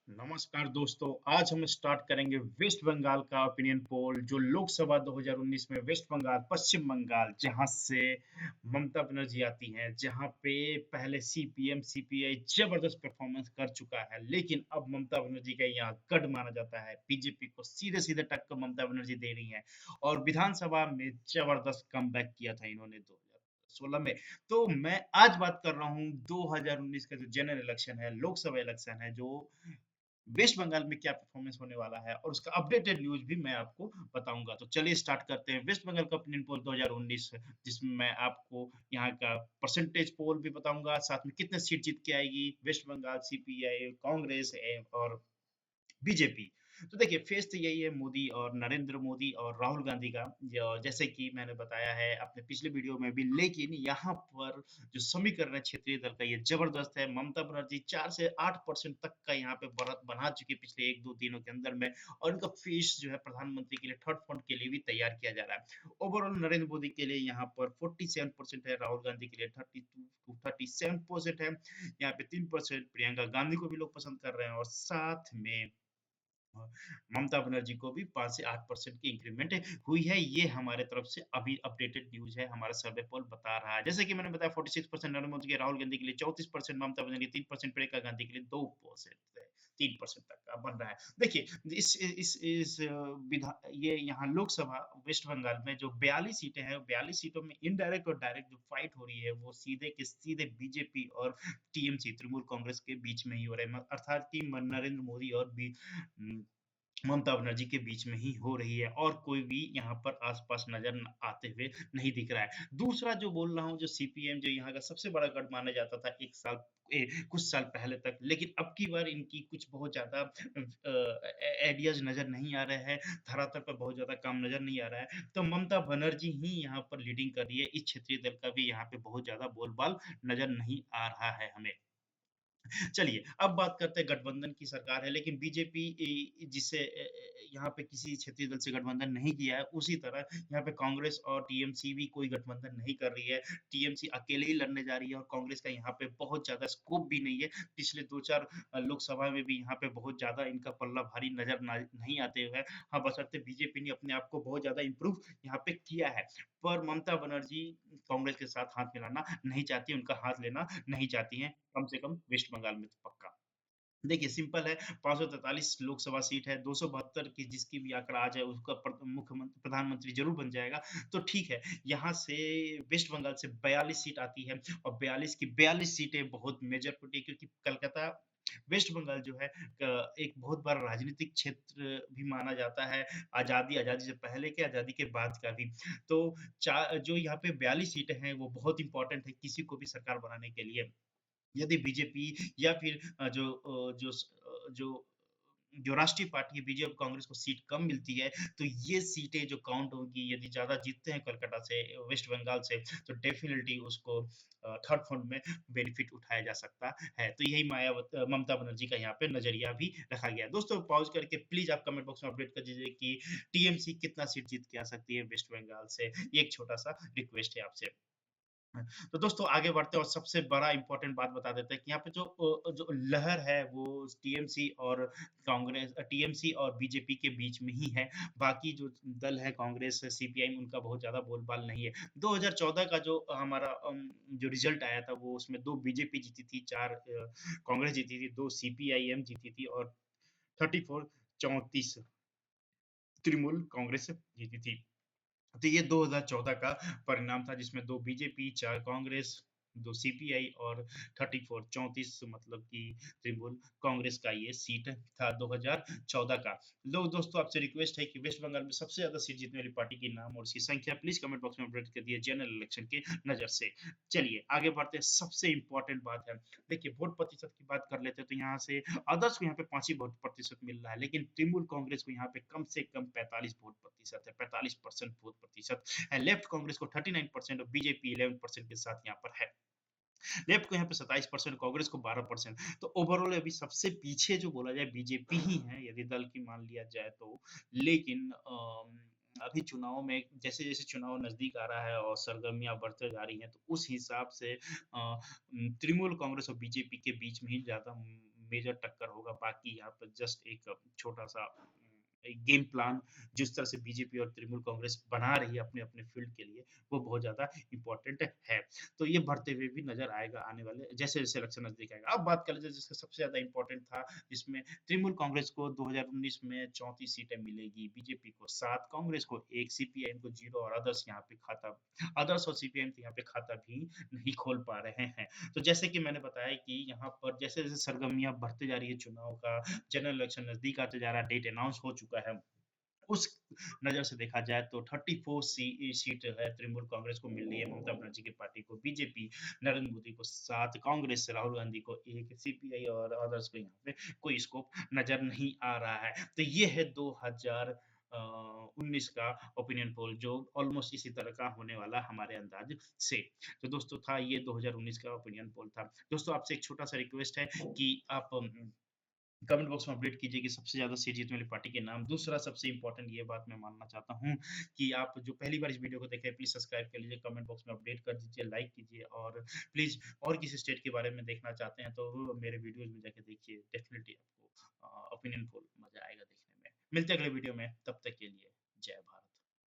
नमस्कार दोस्तों, आज हम स्टार्ट करेंगे वेस्ट बंगाल का ओपिनियन पोल जो लोकसभा 2019 में वेस्ट बंगाल पश्चिम बंगाल जहां से ममता बनर्जी आती हैं, जहां पे पहले सीपीएम सीपीआई जबरदस्त परफॉर्मेंस कर चुका है, लेकिन अब ममता बनर्जी का यहाँ गढ़ माना जाता है। बीजेपी को सीधे सीधे टक्कर ममता बनर्जी दे रही है और विधानसभा में जबरदस्त कमबैक किया था इन्होंने 2016 में। तो मैं आज बात कर रहा हूँ 2019 का जो जनरल इलेक्शन है, लोकसभा इलेक्शन है, जो वेस्ट बंगाल में क्या परफॉर्मेंस होने वाला है और उसका अपडेटेड न्यूज भी मैं आपको बताऊंगा। तो चलिए स्टार्ट करते हैं वेस्ट बंगाल का ओपिनियन पोल 2019, जिसमें मैं आपको यहाँ का परसेंटेज पोल भी बताऊंगा, साथ में कितने सीट जीत के आएगी वेस्ट बंगाल, सीपीआई, कांग्रेस और बीजेपी। तो देखिए, फेस तो यही है मोदी और नरेंद्र मोदी और राहुल गांधी का, जैसे कि मैंने बताया है अपने पिछले वीडियो में भी। लेकिन यहाँ पर जो समीकरण है क्षेत्रीय दल का, ये जबरदस्त है। ममता बनर्जी 4 से 8% तक का यहाँ पे बढ़त बना चुकी है पिछले 1-2 दिनों के अंदर में, और इनका फेस जो है प्रधानमंत्री के लिए थर्ड फ्रंट के लिए भी तैयार किया जा रहा है। ओवरऑल नरेंद्र मोदी के लिए यहाँ पर 47% है, राहुल गांधी के लिए 37% है, यहाँ पे 3% प्रियंका गांधी को भी लोग पसंद कर रहे हैं, और साथ में ममता बनर्जी को भी 5 से 8% की इंक्रीमेंट हुई है। ये हमारे तरफ से अभी अपडेटेड न्यूज है, हमारा सर्वे पोल बता रहा है। जैसे कि मैंने बताया, 46% नरेंद्र मोदी के, राहुल गांधी के लिए 34%, ममता बनर्जी 3%, प्रियंका गांधी के लिए 2%, 3% तक का बन रहा है। देखिए, इस विधा ये यहाँ लोकसभा वेस्ट बंगाल में जो 42 सीटें हैं, 42 सीटों में इनडायरेक्ट और डायरेक्ट जो फाइट हो रही है, वो सीधे के सीधे बीजेपी और टीएमसी तृणमूल कांग्रेस के बीच में ही हो रहे हैं, अर्थात कि नरेंद्र मोदी और ममता बनर्जी के बीच में ही हो रही है, और कोई भी यहाँ पर आसपास नजर आते हुए नहीं दिख रहा है। दूसरा जो बोल रहा हूँ, जो सीपीएम, जो यहाँ का सबसे बड़ा गढ़ माना जाता था कुछ साल पहले तक, लेकिन अब की बार इनकी कुछ बहुत ज्यादा आइडियाज नजर नहीं आ रहे हैं, धरातल पर बहुत ज्यादा काम नजर नहीं आ रहा है। तो ममता बनर्जी ही यहाँ पर लीडिंग कर रही है। इस क्षेत्रीय दल का भी यहाँ पे बहुत ज्यादा बोलबाल नजर नहीं आ रहा है हमें। चलिए, अब बात करते हैं, गठबंधन की सरकार है, लेकिन बीजेपी जिसे यहाँ पे किसी क्षेत्रीय दल से गठबंधन नहीं किया है, उसी तरह यहाँ पे कांग्रेस और टीएमसी भी कोई गठबंधन नहीं कर रही है। टीएमसी अकेले ही लड़ने जा रही है, और कांग्रेस का यहाँ पे बहुत ज्यादा स्कोप भी नहीं है। पिछले 2-4 लोकसभा में भी यहाँ पे बहुत ज्यादा इनका पल्ला भारी नजर नहीं आते हुए। हाँ, बशर्ते बीजेपी ने अपने आप को बहुत ज्यादा इम्प्रूव यहाँ पे किया है, पर ममता बनर्जी कांग्रेस के साथ हाथ मिलाना नहीं चाहती, उनका हाथ लेना नहीं चाहती हैं, कम से कम वेस्ट बंगाल में तो पक्का। देखिए, सिंपल है, 543 लोकसभा सीट है, 272 की जिसकी भी आंकड़ा आ जाए उसका मुख्यमंत्री प्रधानमंत्री जरूर बन जाएगा, तो ठीक है। यहाँ से वेस्ट बंगाल से 42 सीट आती है, और 42 की 42 सीटें बहुत मेजर होती है, क्योंकि कलकत्ता, वेस्ट बंगाल जो है एक बहुत बड़ा राजनीतिक क्षेत्र भी माना जाता है, आजादी आजादी से पहले के, आजादी के बाद का भी। तो जो यहाँ पे 42 सीटें हैं, वो बहुत इंपॉर्टेंट है किसी को भी सरकार बनाने के लिए। यदि बीजेपी या फिर जो जो राष्ट्रीय पार्टी है, बीजेपी कांग्रेस को सीट कम मिलती है, तो ये सीटें जो काउंट होगी, यदि ज्यादा जीतते हैं कलकत्ता से, वेस्ट बंगाल से, तो डेफिनेटली उसको थर्ड फ्रंट में बेनिफिट उठाया जा सकता है। तो यही ममता बनर्जी का यहाँ पे नजरिया भी रखा गया है। दोस्तों, पॉज करके प्लीज आप कमेंट बॉक्स में अपडेट कर दीजिए कि टीएमसी कितना सीट जीत के आ सकती है वेस्ट बंगाल से। ये एक छोटा सा रिक्वेस्ट है आपसे। तो दोस्तों, आगे बढ़ते हैं और सबसे बड़ा इंपॉर्टेंट बात बता देते हैं कि यहाँ पे जो लहर है, वो टीएमसी और टीएमसी और बीजेपी के बीच में ही है। बाकी जो दल है, कांग्रेस, सीपीआई, उनका बहुत ज्यादा बोलबाल नहीं है। 2014 का जो हमारा जो रिजल्ट आया था, वो उसमें 2 बीजेपी जीती थी, 4 कांग्रेस जीती थी, 2 सीपीआईएम जीती थी, और 34-34 तृणमूल कांग्रेस जीती थी। तो ये 2014 का परिणाम था, जिसमें 2 बीजेपी, 4 कांग्रेस, 2 सीपीआई, और 34 मतलब कि तृणमूल कांग्रेस का ये सीट था 2014 का। दोस्तों, आपसे रिक्वेस्ट है कि वेस्ट बंगाल में सबसे ज्यादा सीट जीतने वाली पार्टी के नाम और उसकी संख्या प्लीज कमेंट बॉक्स में अपडेट कर दिए जनरल इलेक्शन के नजर से। चलिए आगे बढ़ते हैं, सबसे इंपॉर्टेंट बात है। देखिए, वोट प्रतिशत की बात कर लेते हैं, तो यहाँ से अदर्स को यहाँ पे 5 ही वोट प्रतिशत मिल रहा है, लेकिन तृणमूल कांग्रेस को यहाँ पे कम से कम 45 वोट प्रतिशत है, 45% वोट प्रतिशत है। लेफ्ट कांग्रेस को 39% और बीजेपी 11% के साथ यहाँ पर है। लेफ्ट को यहाँ पे 27%, कांग्रेस को 12%। तो ओवरऑल अभी सबसे पीछे जो बोला जाए बीजेपी ही है, यदि दल की मान लिया जाए तो। लेकिन अभी चुनाव में जैसे जैसे चुनाव नजदीक आ रहा है और सरगर्मियां बढ़ते जा रही हैं, तो उस हिसाब से तृणमूल कांग्रेस और बीजेपी के बीच में ही ज्यादा मेजर टक्कर होगा। बाकी यहाँ पर जस्ट एक छोटा-सा एक गेम प्लान जिस तरह से बीजेपी और तृणमूल कांग्रेस बना रही है अपने-अपने फील्ड के लिए, वो बहुत ज़्यादा इम्पोर्टेंट है। तो ये बढ़ते हुए भी नज़र आएगा आने वाले जैसे-जैसे इलेक्शन नज़दीक आएगा। अब बात कर लीजिए जिसका सबसे ज़्यादा इम्पोर्टेंट था, जिसमें तृणमूल कांग्रेस को 2019 में 34 सीटें मिलेगी, बीजेपी को 7, कांग्रेस को 1, सीपीआईएम को 0 और अदर्स और सीपीआईएम तो यहाँ पे खाता भी नहीं खोल पा रहे हैं। तो जैसे कि मैंने बताया कि यहाँ पर जैसे-जैसे सरगर्मियाँ बढ़ते जा रही है चुनाव का, जनरल इलेक्शन नज़दीक आते जा रहा है, डेट अनाउंस हो चुका है। उस नज़र से देखा जाए तो 34 सीट है तृणमूल कांग्रेस को मिल रही है, ममता बनर्जी की पार्टी को, बीजेपी नरेंद्र मोदी को 7, कांग्रेस से राहुल गांधी को 1, सीपीआई और अदर्स को यहाँ पे कोई स्कोप नजर नहीं आ रहा है। तो ये है 2019 का ओपिनियन पोल जो ऑलमोस्ट इसी तरह का होने वाला हमारे अंदाज से। तो दोस्तों था ये 2019 का ओपिनियन पोल था। दोस्तों आपसे एक छोटा सा रिक्वेस्ट है कि आप कमेंट बॉक्स में अपडेट कीजिए कि सबसे ज़्यादा सीट जीतने वाली पार्टी के नाम। दूसरा सबसे इम्पोर्टेंट ये बात मैं मानना चाहता हूँ कि आप जो पहली बार इस वीडियो को देखें प्लीज़ सब्सक्राइब कर लीजिए, कमेंट बॉक्स में अपडेट कर दीजिए, लाइक कीजिए और प्लीज़ और किसी स्टेट के बारे में देखना चाहते हैं तो मेरे वीडियोज़ में जाके देखिए, डेफ़िनिटली आपको ओपिनियन पोल मज़ा आएगा देखने में। मिलते हैं अगले वीडियो में, तब तक